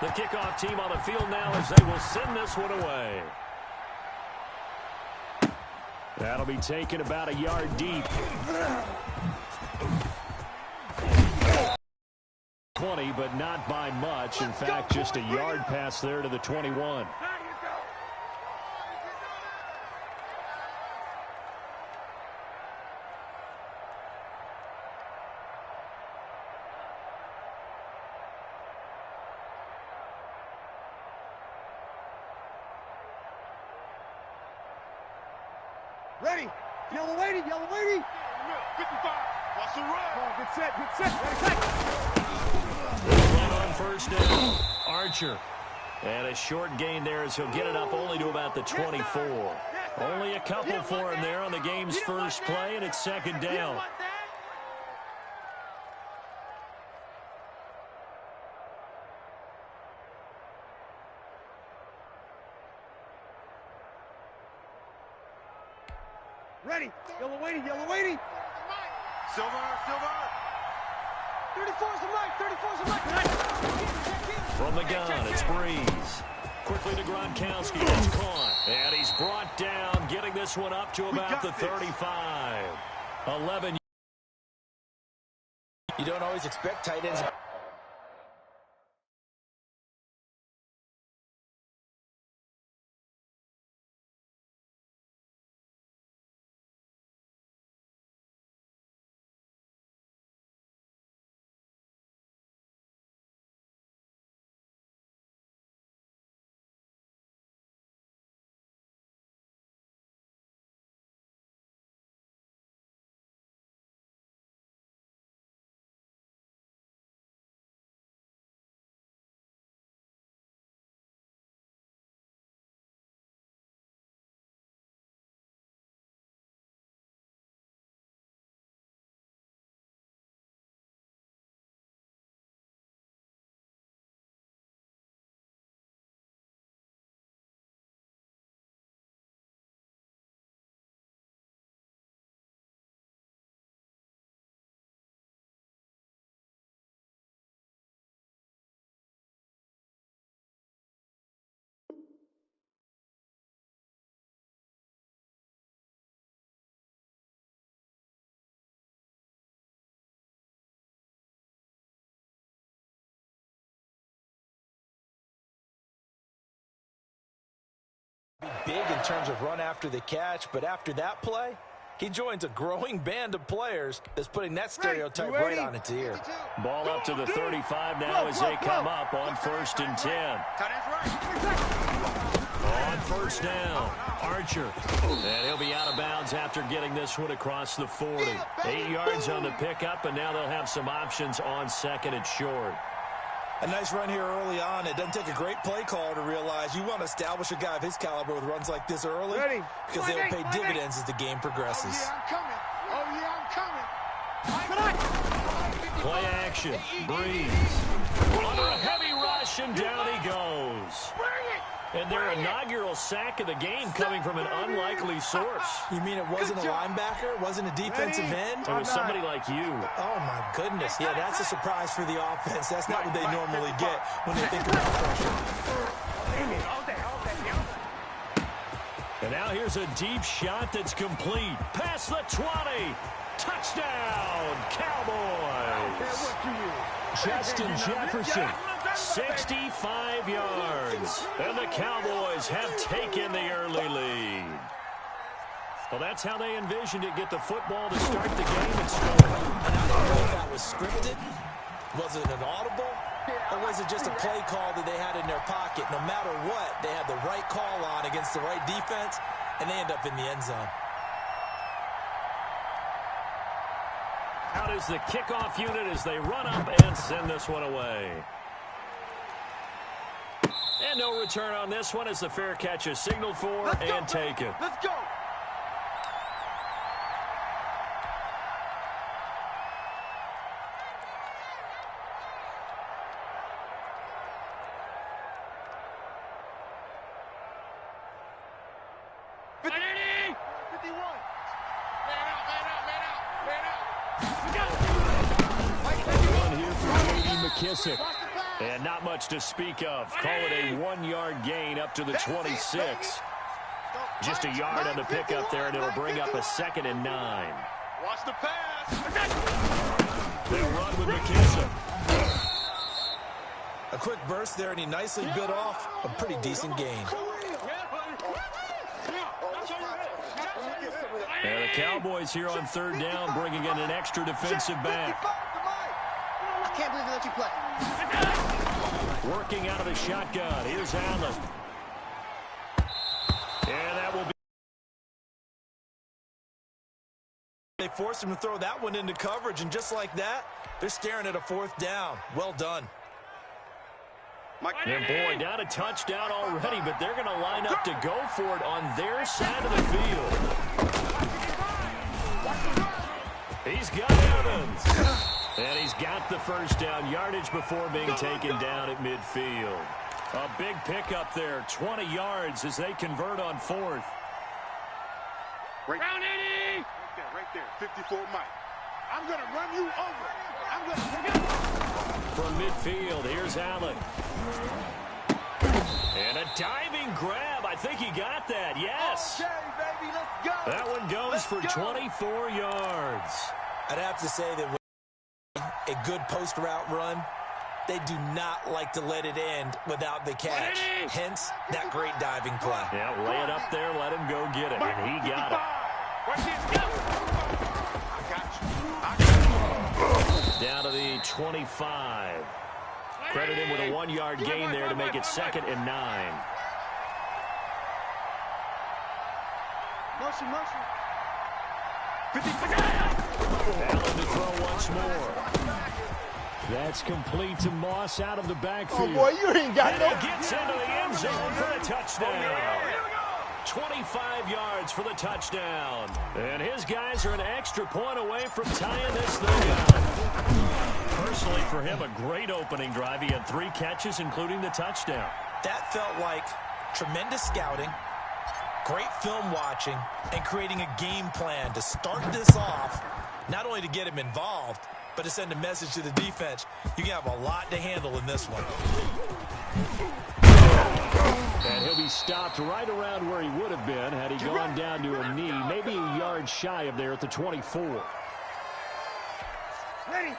The kickoff team on the field now as they will send this one away. That'll be taken about a yard deep. 20, but not by much. In fact, just a yard pass there to the 21. Ready. Yellow lady, yellow lady. 55. Watch the run. Come on, get set, get set. Run on first down. Archer. And a short gain there as he'll get it up only to about the 24. Only a couple for him there on the game's first play, and it's second down. Ready. Yellow lady, yellow lady. Silver. 34's the right, 34's the right. From the gun, it's Breeze. Quickly to Gronkowski. It's caught. And he's brought down, getting this one up to about the 35. 11. You don't always expect tight ends. Big in terms of run after the catch, but after that play, he joins a growing band of players that's putting that stereotype right on its ear. Ball up to the 35 now as they come up on 1st and 10. On first down, Archer. And he'll be out of bounds after getting this one across the 40. 8 yards on the pickup, and now they'll have some options on 2nd and short. A nice run here early on. It doesn't take a great play caller to realize you want to establish a guy of his caliber with runs like this early because they will pay dividends as the game progresses. Oh, yeah, I'm coming. Play action. Breeze. Under a heavy rush, and down he goes. And their inaugural sack of the game coming from an unlikely source. You mean it wasn't a linebacker? It wasn't a defensive end? It was somebody like you. Oh, my goodness. Yeah, that's a surprise for the offense. That's not what they normally get when they think about pressure. And now here's a deep shot that's complete. Past the 20. Touchdown, Cowboys. Justin Jefferson. 65 yards. And the Cowboys have taken the early lead. Well, that's how they envisioned it. Get the football to start the game and score. And I don't know if that was scripted. Was it an audible? Or was it just a play call that they had in their pocket? No matter what, they had the right call on against the right defense, and they end up in the end zone. Out is the kickoff unit as they run up and send this one away. And no return on this one as the fair catch is signaled for and taken. Let's go. Run here for J.D. McKissick. And not much to speak of. Call it a 1-yard gain up to the 26. Just a yard on the pickup there, and it'll bring up a 2nd and 9. Watch the pass. They'll run with McKissick. A quick burst there, and he nicely bit off a pretty decent gain. And the Cowboys here on 3rd down, bringing in an extra defensive back. I can't believe they let you play. Working out of the shotgun. Here's Allen. And that will be. They forced him to throw that one into coverage, and just like that, they're staring at a 4th down. Well done. And boy, down a touchdown already, but they're going to line up to go for it on their side of the field. He's got Evans. And he's got the 1st down yardage before being taken down at midfield. A big pickup there, 20 yards as they convert on 4th. Round 80! Right there, 54 Mike. I'm going to run you over. From midfield, here's Allen. And a diving grab. I think he got that. Yes. Okay, baby, let's go. That one goes for 24 yards. I'd have to say that with a good post route run, they do not like to let it end without the catch. Hence, that great diving play. Yeah, lay it up there, let him go get it, and he got it. Down to the 25. Credit him with a 1-yard gain there to make it 2nd and 9. Motion. Allen to throw once more. That's complete to Moss out of the backfield. Oh, boy, you ain't got and no. he gets into the end zone for the touchdown. 25 yards for the touchdown. And his guys are an extra point away from tying this thing up. Personally, for him, a great opening drive. He had 3 catches, including the touchdown. That felt like tremendous scouting, great film watching, and creating a game plan to start this off, not only to get him involved, but to send a message to the defense. You can have a lot to handle in this one. And he'll be stopped right around where he would have been had he gone down to a knee, maybe a yard shy of there at the 24.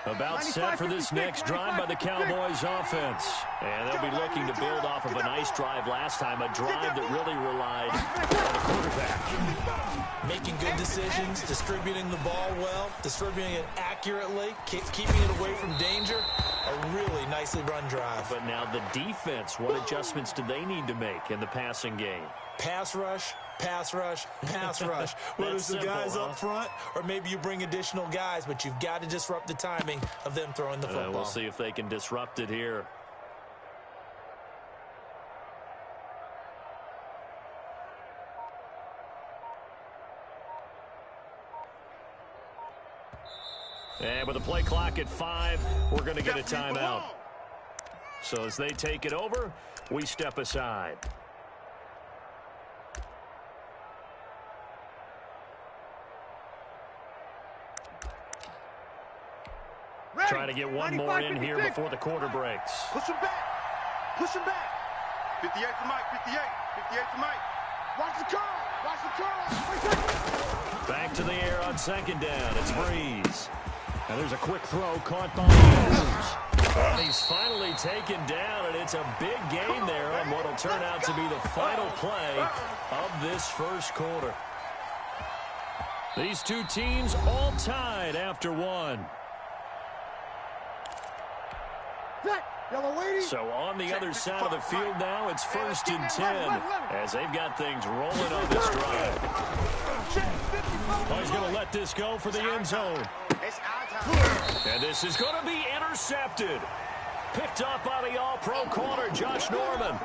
About set for this next drive by the Cowboys offense. And they'll be looking to build off of a nice drive last time, a drive that really relied on the quarterback. Making good decisions, distributing the ball well, distributing it accurately, keeping it away from danger. A really nicely run drive. But now the defense, what adjustments do they need to make in the passing game? Pass rush, pass rush, pass rush. Whether it's the guys up front or maybe you bring additional guys, but you've got to disrupt the timing of them throwing the football. We'll see if they can disrupt it here. And with the play clock at 5, we're going to get a timeout. So as they take it over, we step aside. Trying to get one more in here before the quarter breaks. Push him back. Push him back. 58 for Mike. 58. 58 for Mike. Watch the curl. Watch the curl. Back to the air on 2nd down. It's Breeze. And there's a quick throw caught by Andrews. And he's finally taken down, and it's a big gain there on what will turn out to be the final play of this first quarter. These two teams all tied after 1. So on the other side of the field now, it's 1st and 10 as they've got things rolling on this drive. Well, he's going to let this go for the end zone. And this is going to be intercepted. Picked up by the all-pro corner, Josh Norman.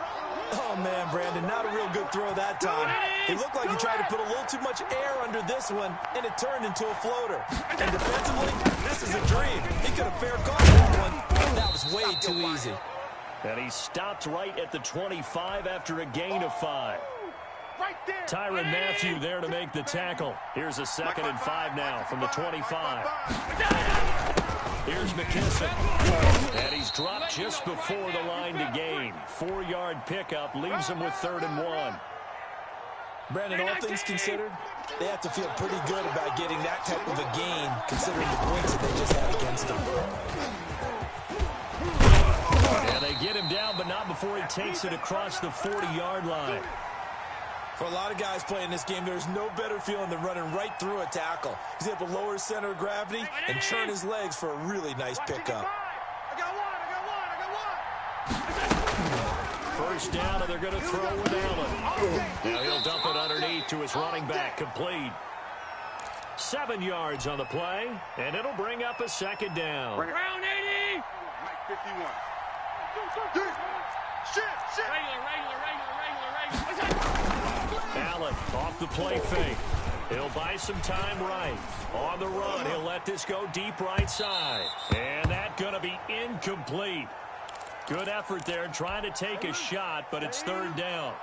Oh, man, Brandon, not a real good throw that time. It looked like he tried to put a little too much air under this one, and it turned into a floater. And defensively, this is a dream. He could have fair caught that one. That was way too easy. And he stopped right at the 25 after a gain of 5. Tyrann Mathieu there to make the tackle. Here's a 2nd and 5 now from the 25. Here's McKissick. And he's dropped just before the line to gain. 4-yard pickup leaves him with 3rd and 1. Brandon, all things considered, they have to feel pretty good about getting that type of a gain, considering the points that they just had against them. And they get him down, but not before he takes it across the 40-yard line. For a lot of guys playing this game, there's no better feeling than running right through a tackle. He's able to lower his center of gravity and churn his legs for a really nice pickup. First down, and they're going to throw with Allen. Now he'll dump it underneath to his running back, complete. 7 yards on the play, and it'll bring up a 2nd down. Round 80. Mike 51. Shit. Allen off the play fake. He'll buy some time right. On the run, he'll let this go deep right side. And that's going to be incomplete. Good effort there trying to take a shot, but it's 3rd down.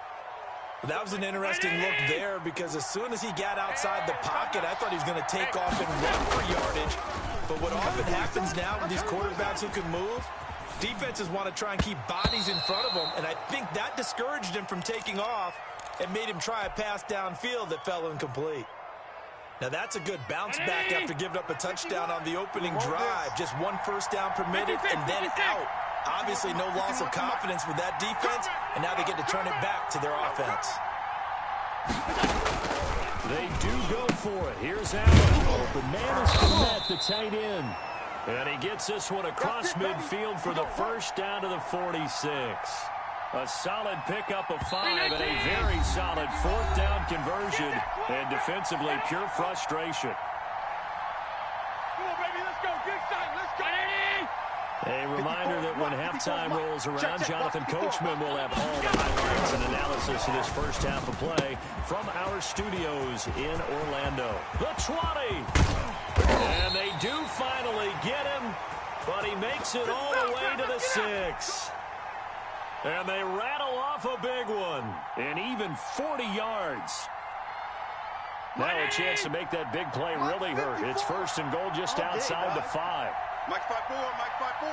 That was an interesting look there because as soon as he got outside the pocket, I thought he was going to take off and run for yardage. But what often happens now with these quarterbacks who can move, defenses want to try and keep bodies in front of them, and I think that discouraged him from taking off and made him try a pass downfield that fell incomplete. Now that's a good bounce back after giving up a touchdown on the opening drive. Just 1 first down permitted and then out. Obviously no loss of confidence with that defense, and now they get to turn it back to their offense. They do go for it. Here's Allen. The man is to net the tight end. And he gets this one across midfield for the first down to the 46. A solid pickup of 5 and a very solid 4th down conversion. And defensively, pure frustration. Come on, baby, let's go. Big time, let's go. A reminder that when halftime rolls around, Jonathan Coachman will have all the highlights and analysis of this first half of play from our studios in Orlando. The 20. And they do finally get him, but he makes it all the way to the 6. And they rattle off a big one, and even 40 yards. Now a chance to make that big play really hurt. It's 1st and goal just outside the 5. Mike 5-4, Mike 5-4,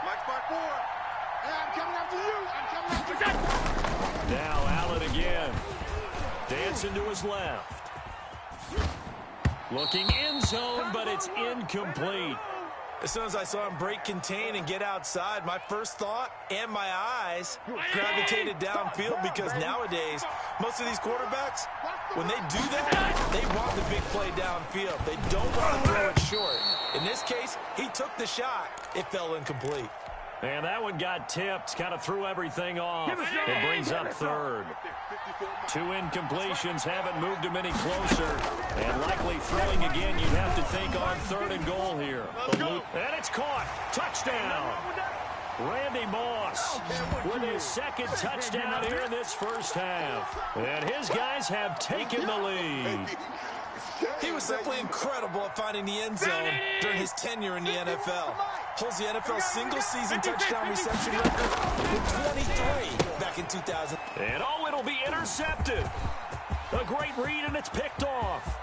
Mike 5-4. Hey, I'm coming after you. Now Allen again. Dancing to his left. Looking in zone, but it's incomplete. As soon as I saw him break contain and get outside, my first thought and my eyes gravitated downfield because nowadays, most of these quarterbacks, when they do that, they want the big play downfield. They don't want to throw it short. In this case, he took the shot. It fell incomplete. And that one got tipped, kind of threw everything off. It brings up 3rd. 2 incompletions haven't moved him any closer. And likely throwing again, you'd have to think on 3rd and goal here. And it's caught. Touchdown. Randy Moss with his 2nd touchdown here in this first half. And his guys have taken the lead. He was simply incredible at finding the end zone during his tenure in the NFL. Holds the NFL single-season touchdown reception record with 23 back in 2000. And oh, it'll be intercepted. A great read, and it's picked off.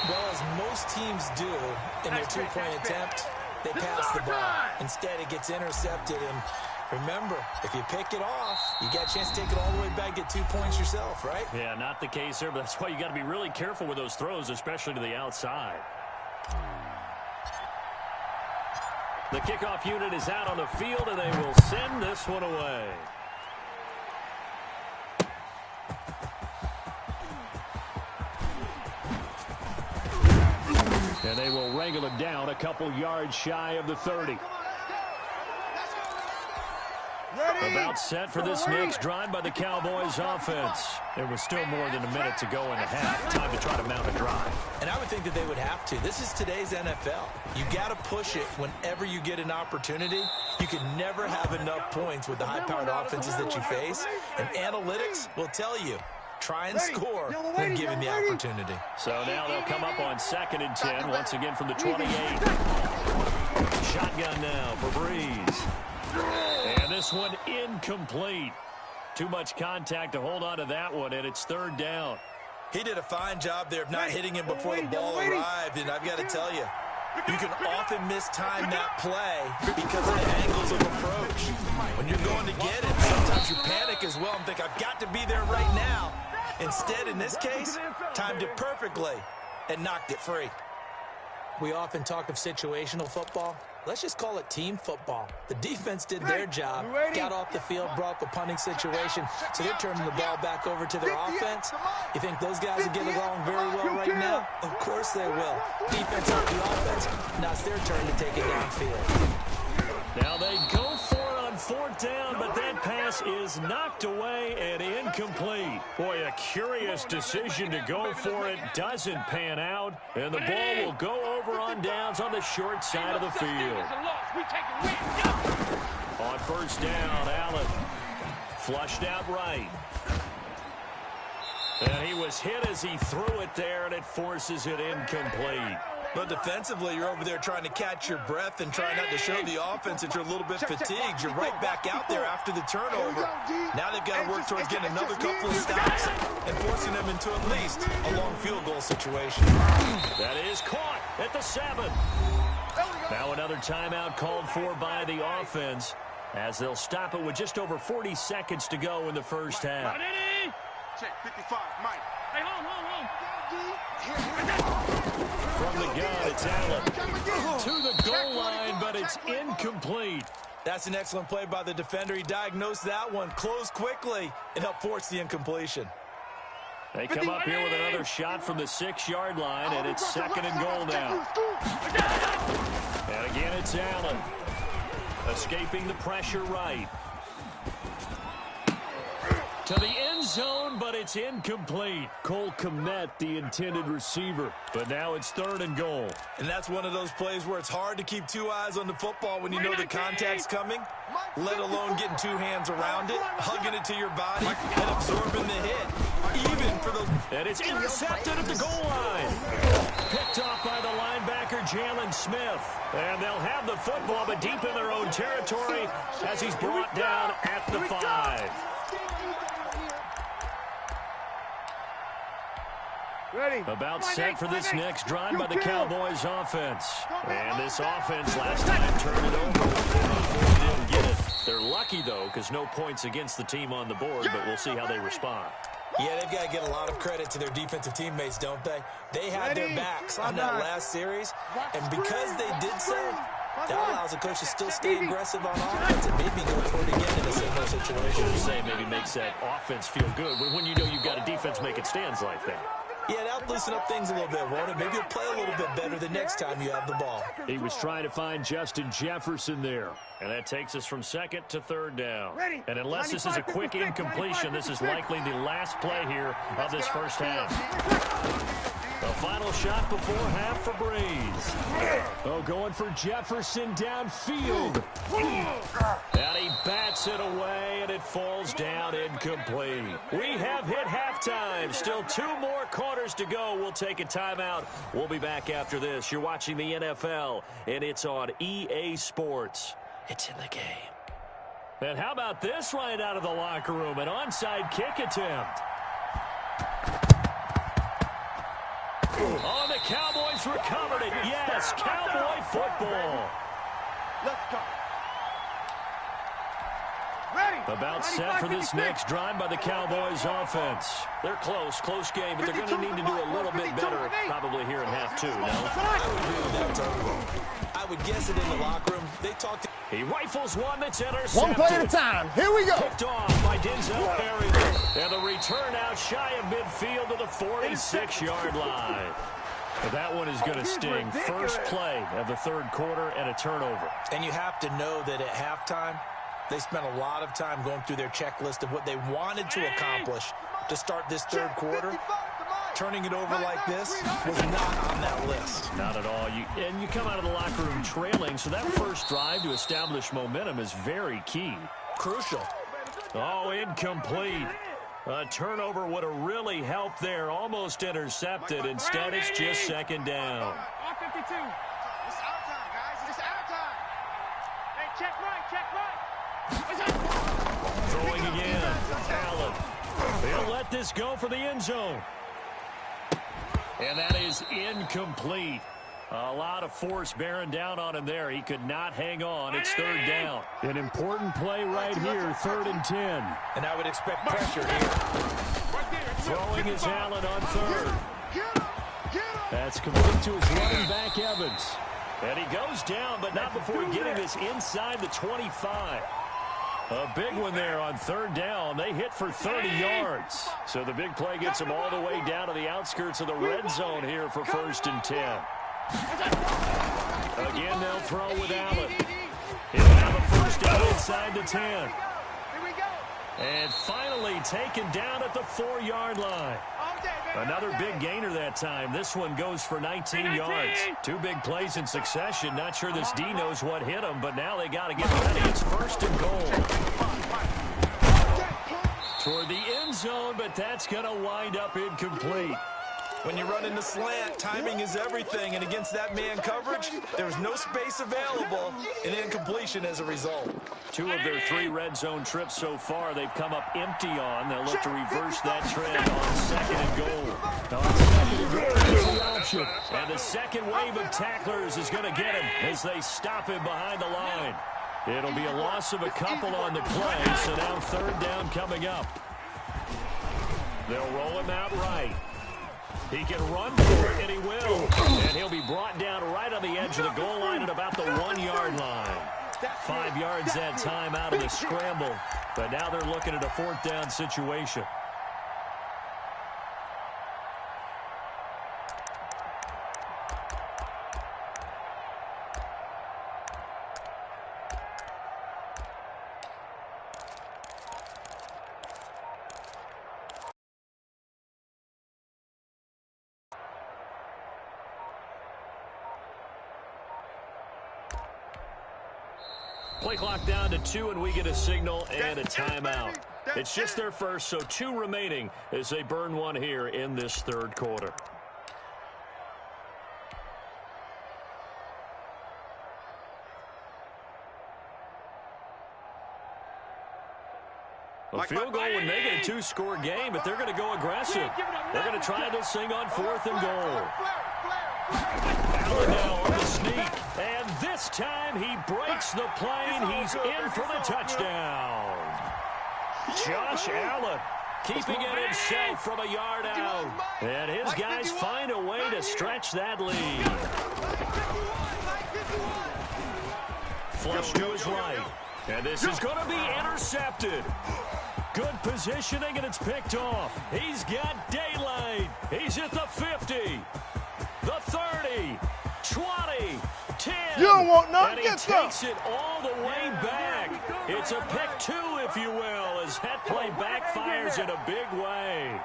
Well, as most teams do in their 2-point attempt, they pass the ball. Instead, it gets intercepted, and remember, if you pick it off, you got a chance to take it all the way back, get 2 points yourself, right? Yeah, not the case here, but that's why you got to be really careful with those throws, especially to the outside. The kickoff unit is out on the field, and they will send this one away. And they will wrangle it down a couple yards shy of the 30. About set for this next drive by the Cowboys offense. There was still more than a minute to go in the half. Time to try to mount a drive. And I would think that they would have to. This is today's NFL. You got to push it whenever you get an opportunity. You can never have enough points with the high-powered offenses that you face. And analytics will tell you, try and score when given the opportunity. So now they'll come up on 2nd and 10, once again from the 28. Shotgun now for Breeze. And this one incomplete. Too much contact to hold on to that one, and it's 3rd down. He did a fine job there of not hitting him before the ball arrived, and I've got to tell you, You can often mistime that play because of the angles of approach. When you're going to get it, sometimes you panic as well and think, I've got to be there right now. Instead, in this case, timed it perfectly and knocked it free. We often talk of situational football. Let's just call it team football. The defense did their job, got off the field, brought the punting situation, so they're turning the ball back over to their offense. You think those guys will get along very well right now? Of course they will. Defense helped the offense. Now it's their turn to take it downfield. Now they go for it on fourth down, but that pass is knocked away and incomplete. Boy, a curious decision to go for it. Doesn't pan out, and the ball will go over on downs on the short side of the field. On first down, Allen flushed out right. And he was hit as he threw it there, and it forces it incomplete. But defensively, you're over there trying to catch your breath and try not to show the offense that you're a little bit fatigued. You're right back out there after the turnover. Now they've got to work towards getting another couple of stops and forcing them into at least a long field goal situation. That is caught at the 7. Now another timeout called for by the offense as they'll stop it with just over 40 seconds to go in the first half. Check 55, Mike. Hey, home. From the gun, it's Allen to the goal line, but it's incomplete. That's an excellent play by the defender. He diagnosed that one, closed quickly, and helped force the incompletion. They come up here with another shot from the 6-yard line, and it's second and goal now. And again, it's Allen escaping the pressure right. To the end zone, but it's incomplete. Cole Kmet, the intended receiver. But now it's third and goal. And that's one of those plays where it's hard to keep two eyes on the football when you know the contact's coming, let alone getting two hands around it, hugging it to your body, and absorbing the hit. Even for those... And it's intercepted at the goal line. Picked off by the linebacker, Jalen Smith. And they'll have the football, but deep in their own territory as he's brought down at the 5. About set for this next drive by the Cowboys offense. And this offense last time turned it over. Didn't get it. They're lucky, though, because no points against the team on the board, but we'll see how they respond. Yeah, they've got to get a lot of credit to their defensive teammates, don't they? They had their backs on that last series, and because they did so, that allows the coach to still stay aggressive on offense and maybe go for it again in a similar situation. Say maybe makes that offense feel good when you know you've got a defense making stands like that. Yeah, that'll loosen up things a little bit, won't it? Maybe you'll play a little bit better the next time you have the ball. He was trying to find Justin Jefferson there. And that takes us from second to third down. And unless this is a quick incompletion, this is likely the last play here of this first half. The final shot before half for Breeze. Oh, going for Jefferson downfield. And he bats it away, and it falls down incomplete. We have hit halftime. Still 2 more quarters to go. We'll take a timeout. We'll be back after this. You're watching the NFL, and it's on EA Sports. It's in the game. And how about this right out of the locker room? An onside kick attempt. Oh, the Cowboys recovered it. Yes, Cowboy football. Let's go. About set for this next drive by the Cowboys offense. They're close game, but they're going to need to do a little bit better probably here in half 2, no? I would agree with that, Tony. I would guess it in the locker room. They talked. He rifles one that's intercepted. One play at a time. Here we go. Picked off by Denzel Perry. And the return out shy of midfield to the 46-yard line. But that one is going to sting. First play of the third quarter and a turnover. And you have to know that at halftime, they spent a lot of time going through their checklist of what they wanted to accomplish to start this third quarter. Turning it over like this was not on that list. Not at all. You come out of the locker room trailing, so that first drive to establish momentum is very key. Crucial. Oh, incomplete. A turnover would have really helped there. Almost intercepted. Instead, it's just second down. All 52. It's our time, guys. It's our time. Hey, check right. Throwing again. Allen. They'll let this go for the end zone. And that is incomplete. A lot of force bearing down on him there. He could not hang on. It's third down. An important play right here, 3rd and 10. And I would expect pressure here. Throwing is Allen on 3rd. That's complete to his running back, Evans. And he goes down, but not before getting this inside the 25. A big one there on 3rd down. They hit for 30 yards. So the big play gets them all the way down to the outskirts of the red zone here for 1st and 10. Again, they'll throw with Allen. He'll have a 1st down inside the 10. And finally taken down at the 4-yard line. Another big gainer that time. This one goes for 19 yards. 2 big plays in succession. Not sure this D knows what hit him, but now they got to get ready. It's 1st and goal. Toward the end zone, but that's going to wind up incomplete. When you run in the slant, timing is everything, and against that man coverage, there's no space available, and incompletion as a result. 2 of their 3 red zone trips so far, they've come up empty on. They'll look to reverse that trend on 2nd and goal. On 2nd and goal, is the option. And the second wave of tacklers is going to get him as they stop him behind the line. It'll be a loss of a couple on the play, so now 3rd down coming up. They'll roll him out right. He can run for it, and he will. And he'll be brought down right on the edge of the goal line at about the 1-yard line. 5 yards that time out of the scramble. But now they're looking at a 4th down situation. Play clock down to 2, and we get a signal and a timeout. It's just their first, so 2 remaining as they burn one here in this 3rd quarter. A field goal would make it a 2-score game, but they're going to go aggressive. They're going to try this thing on 4th and goal. Allen now on the sneak, and this time he breaks the plane. He's in for the touchdown. Josh Allen keeping it himself from a yard out. And his guys find a way to stretch that lead. Flush to his right. And this is going to be intercepted. Good positioning, and it's picked off. He's got daylight. He's at the 50, the 30, 20, 10. You don't want none. And he takes it all the way back. It's a pick 2, if you will, as that play backfires in a big way.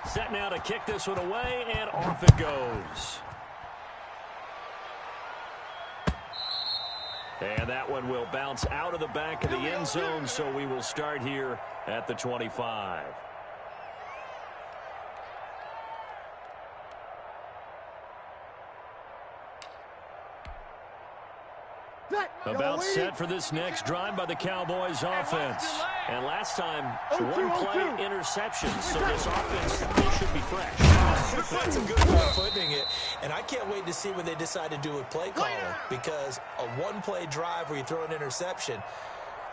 Set now to kick this one away, and off it goes. And that one will bounce out of the back of the end zone, so we will start here at the 25. About set for this next drive by the Cowboys offense. And last time, 1 play interception, so this offense should be fresh. That's a good way of putting it. And I can't wait to see what they decide to do with play calling, because a 1-play drive where you throw an interception,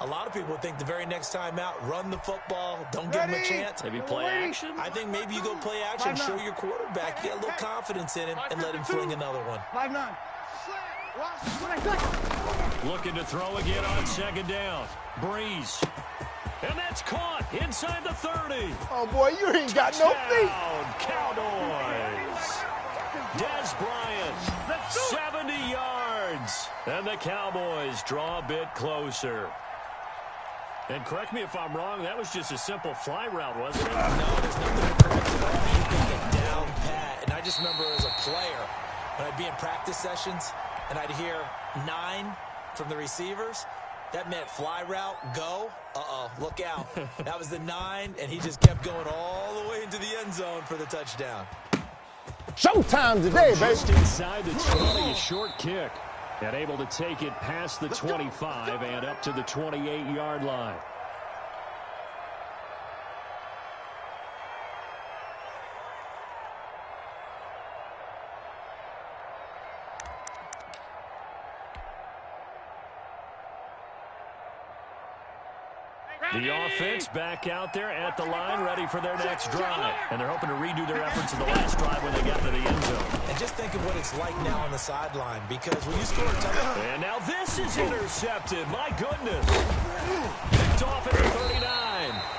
a lot of people think the very next time out, run the football, don't give him a chance. Maybe play action? I think maybe you go play action, show your quarterback, you get a little confidence in him, and let him fling another one. 5-9. Looking to throw again on 2nd down. Breeze. And that's caught inside the 30. Oh, boy, you ain't got no feet. Cowboys. Dez Bryant, 70 yards. And the Cowboys draw a bit closer. And correct me if I'm wrong, that was just a simple fly route, wasn't it? No, there's nothing to correct it on. You can get down pat. And I just remember as a player, when I'd be in practice sessions, and I'd hear 9 from the receivers, that meant fly route, go. Uh-oh, look out. That was the 9, and he just kept going all the way into the end zone for the touchdown. Showtime today, baby. Just inside the 20, a short kick. And able to take it past the 25 and up to the 28-yard line. The offense back out there at the line, ready for their next drive. And they're hoping to redo their efforts in the last drive when they got to the end zone. And just think of what it's like now on the sideline, because when you score a touchdown... And now this is intercepted. My goodness. Picked off at the 39.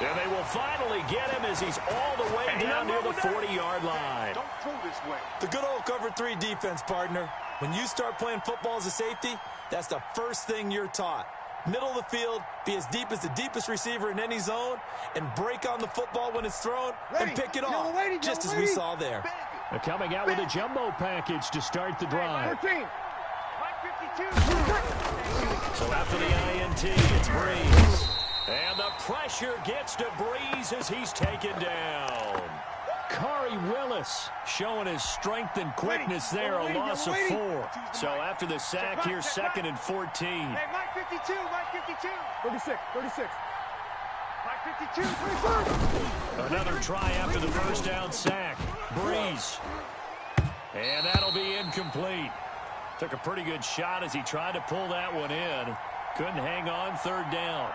And they will finally get him as he's all the way down near the 40-yard line. Don't throw this way. The good old cover 3 defense, partner. When you start playing football as a safety, that's the first thing you're taught. Middle of the field, be as deep as the deepest receiver in any zone, and break on the football when it's thrown, and pick it off, just as we saw there. They're coming out with a jumbo package to start the drive. 13. So after the INT, it's Breeze. And the pressure gets to Breeze as he's taken down. Khari Willis showing his strength and quickness there, a loss of 4. So after the sack here, 2nd and 14. Hey, Mike 52, Mike 52. 36, 36. Mike 52, 36. Another try after the first down sack. Breeze. And that'll be incomplete. Took a pretty good shot as he tried to pull that one in. Couldn't hang on, 3rd down.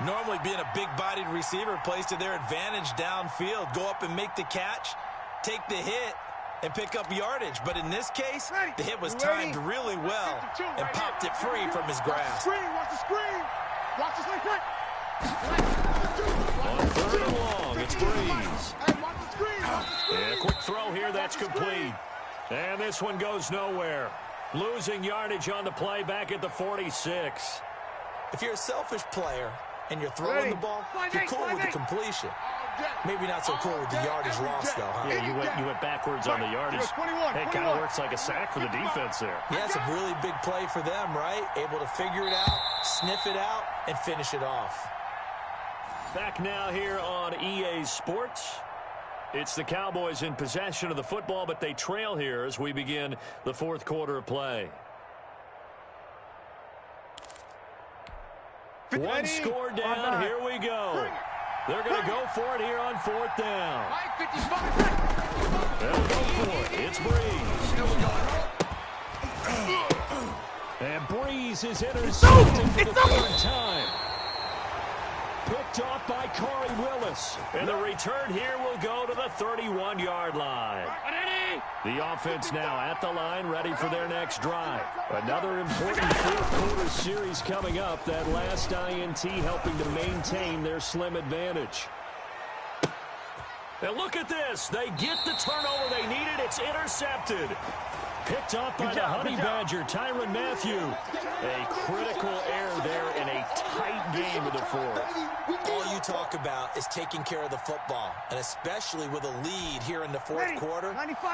Normally being a big-bodied receiver plays to their advantage downfield. Go up and make the catch, take the hit, and pick up yardage. But in this case, the hit was timed really well and popped it free from his grasp. Watch the screen. Watch this like that. On 3rd and long, it's Breeze. Hey, watch the screen. And a quick throw here, that's complete. And this one goes nowhere. Losing yardage on the play back at the 46. If you're a selfish player and you're throwing the ball, you're cool with the completion. Maybe not so cool with the yardage loss, though, huh? Yeah, you went backwards on the yardage. Hey, it kind of works like a sack for the defense there. Yeah, it's a really big play for them, right? Able to figure it out, sniff it out, and finish it off. Back now here on EA Sports. It's the Cowboys in possession of the football, but they trail here as we begin the 4th quarter of play. One score down, here we go. They're going to go for it here on 4th down. They'll go for it. It's Breeze. And Breeze is intercepted for the 3rd time. Picked off by Khari Willis. And the return here will go to the 31-yard line. The offense now at the line, ready for their next drive. Another important 4th quarter series coming up. That last INT helping to maintain their slim advantage. And look at this. They get the turnover they needed. It's intercepted. Picked off by the Honey Badger, Tyrann Mathieu. A critical error there in a tight game of the 4th. All you talk about is taking care of the football, and especially with a lead here in the 4th quarter,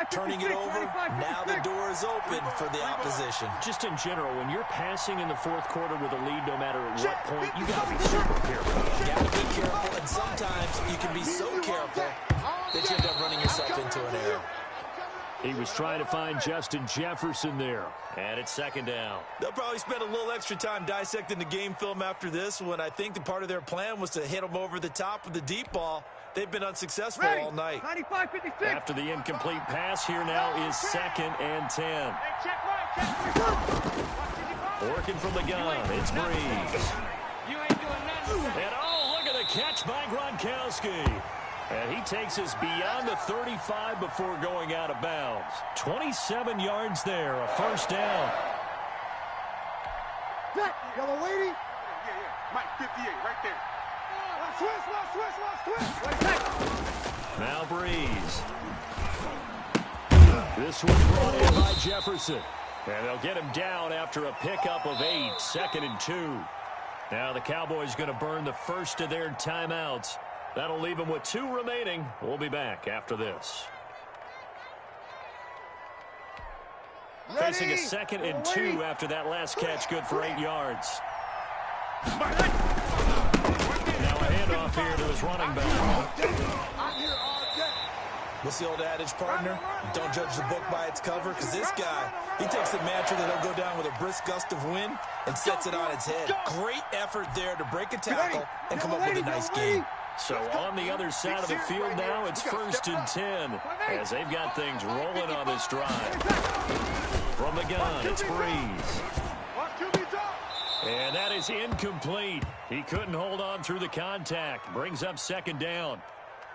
turning it over, now the door is open for the opposition. Just in general, when you're passing in the 4th quarter with a lead, no matter at what point, you got to be super careful. You got to be careful, and sometimes you can be so careful that you end up running yourself into an error. He was trying to find Justin Jefferson there. And it's 2nd down. They'll probably spend a little extra time dissecting the game film after this one. I think the part of their plan was to hit him over the top with the deep ball. They've been unsuccessful all night. 95-56. After the incomplete pass, here now is 2nd and 10. Hey, check right. Working from the gun, it's Breeze. You ain't doing nothing. And oh, look at the catch by Gronkowski. And he takes us beyond the 35 before going out of bounds. 27 yards there, a 1st down. Jack, yellow lady. Yeah. Mike 58, right there. Switch. Now Breeze. This one brought in by Jefferson. And they'll get him down after a pickup of 8, 2nd and 2. Now the Cowboys going to burn the first of their timeouts. That'll leave them with 2 remaining. We'll be back after this. Facing a 2nd and 2 after that last catch, good for 8 yards. Now a handoff here to his running back. What's the old adage, partner? Don't judge the book by its cover, because this guy, he takes the mantra that he'll go down with a brisk gust of wind and sets it on its head. Great effort there to break a tackle and come up with a nice gain. So on the other side of the field now, it's 1st and 10 as they've got things rolling on this drive. From the gun, it's Breeze. And that is incomplete. He couldn't hold on through the contact. Brings up 2nd down.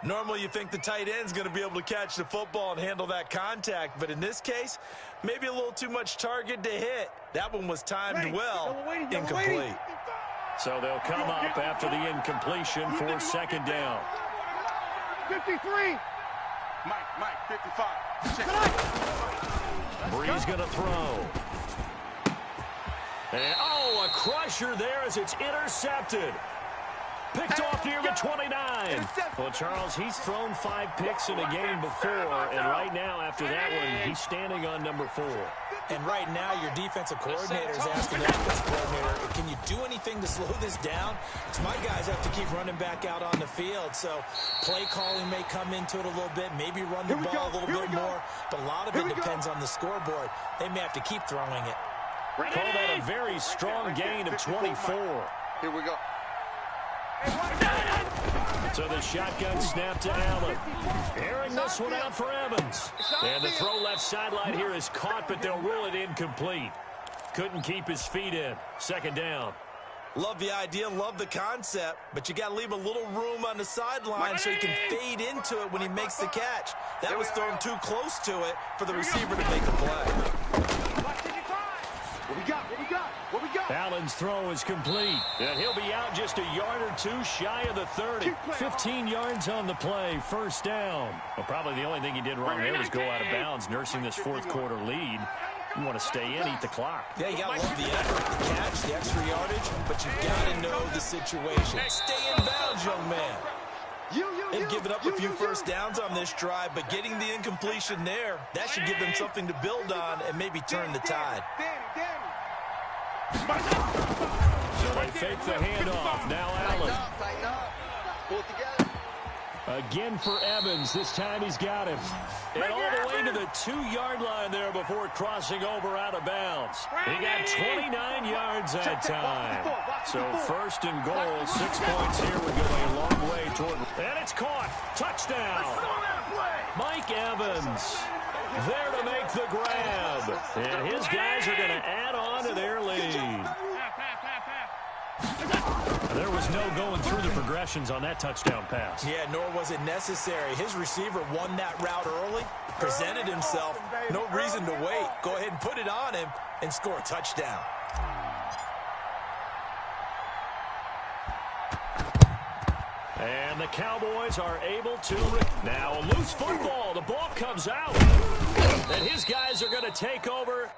Normally you think the tight end's going to be able to catch the football and handle that contact, but in this case, maybe a little too much target to hit. That one was timed well, incomplete. So they'll come up after the incompletion for 2nd down. 53. Mike, 55. Breeze going to throw. And, a crusher there as it's intercepted. Picked off near the 29. Well, Charles, he's thrown 5 picks in a game before, and right now, after that one, he's standing on number 4. And right now, your defensive coordinator is asking the offensive coordinator, can you do anything to slow this down? Because my guys have to keep running back out on the field, so play calling may come into it a little bit, maybe run the ball a little bit more, but a lot of it depends on the scoreboard. They may have to keep throwing it. Call that a very strong gain of 24. Here we go. So the shotgun snap to Allen. Airing this one out for Evans. And the throw left sideline here is caught, but they'll rule it incomplete. Couldn't keep his feet in. 2nd down. Love the idea, love the concept, but you got to leave a little room on the sideline so he can fade into it when he makes the catch. That was thrown too close to it for the receiver to make the play. What we got? Allen's throw is complete, and he'll be out just a yard or 2 shy of the 30. 15 yards on the play, 1st down. Well, probably the only thing he did wrong there was go out of bounds, nursing this 4th quarter lead. You want to stay in, eat the clock. Yeah, you got to love the effort, the catch, the extra yardage, but you've got to know the situation. Stay in bounds, young man. They've given up a few first downs on this drive, but getting the incompletion there, that should give them something to build on and maybe turn the tide. So they fake the handoff. Now Allen. Tighten up. Pull it together. Again for Evans. This time he's got him. And all the way to the 2-yard line there before crossing over out of bounds. He got 29 yards that time. So 1st and goal. 6 points here would go a long way toward. And it's caught. Touchdown. Mike Evans there to make the grab. And his guys are going to add on to their lead. There was no going through the progressions on that touchdown pass. Yeah, nor was it necessary. His receiver won that route early, presented himself. No reason to wait. Go ahead and put it on him and score a touchdown. And the Cowboys are able to. Now a loose football. The ball comes out. And his guys are going to take over